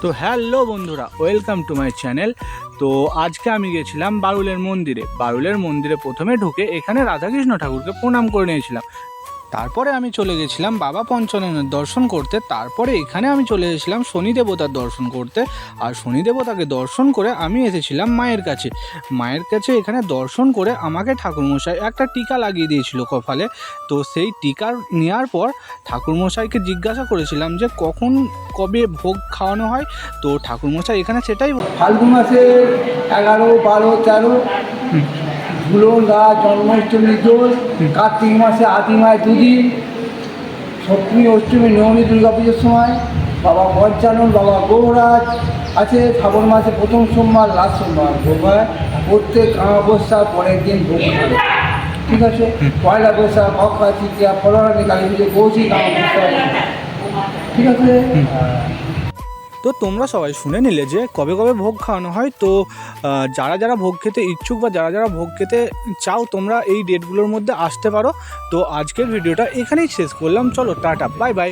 তো হ্যালো বন্ধুরা, welcome to my channel. তো আজকে আমি গেছিলাম বারুলের মন্দিরে প্রথমে ঢুকে এখানে রাধাকৃষ্ণ ঠাকুরকে প্রণাম করে নিয়েছিলাম। তারপরে আমি চলে গেছিলাম বাবা পঞ্চাননের দর্শন করতে। তারপরে এখানে আমি চলে এসেছিলাম শনি দেবতার দর্শন করতে। আর শনি দেবতাকে দর্শন করে আমি এসেছিলাম মায়ের কাছে এখানে দর্শন করে আমাকে ঠাকুরমশাই একটা টিকা লাগিয়ে দিয়েছিল কপালে। তো সেই টিকা নেওয়ার পর ঠাকুরমশাইকে জিজ্ঞাসা করেছিলাম যে কবে ভোগ খাওয়ানো হয়। তো ঠাকুরমশাই এখানে সেটাই ফাল্গুন মাসে 11, 12, 13 ঝুলন রাত, জন্মাষ্টমী দোল, কার্তিক মাসে আদিমায় দুদিন, সপ্তমী অষ্টমী নবমী দুর্গা পুজোর সময় বাবা পঞ্চানন, বাবা গৌরাজ আছে। শ্রাবণ মাসে প্রথম সোমবার, লাস্ট সোমবার ভোগ হয়। প্রত্যেক অমাবস্যার পরের দিন ভোগ হয়, ঠিক আছে। পয়লা বৈশাখ, অক্ষয় তৃতীয়া, ফলহারি, কালী পুজো, কৌশিক অমাবস্যা, ঠিক আছে। তো তোমরা সবাই শুনে নিলে যে কবে কবে ভোগ খাওয়ানো হয়। তো যারা যারা ভোগ খেতে ইচ্ছুক বা যারা যারা ভোগ খেতে চাও তোমরা এই ডেটগুলোর মধ্যে আসতে পারো। তো আজকের ভিডিওটা এখানেই শেষ করলাম। চলো টাটা, বাই বাই।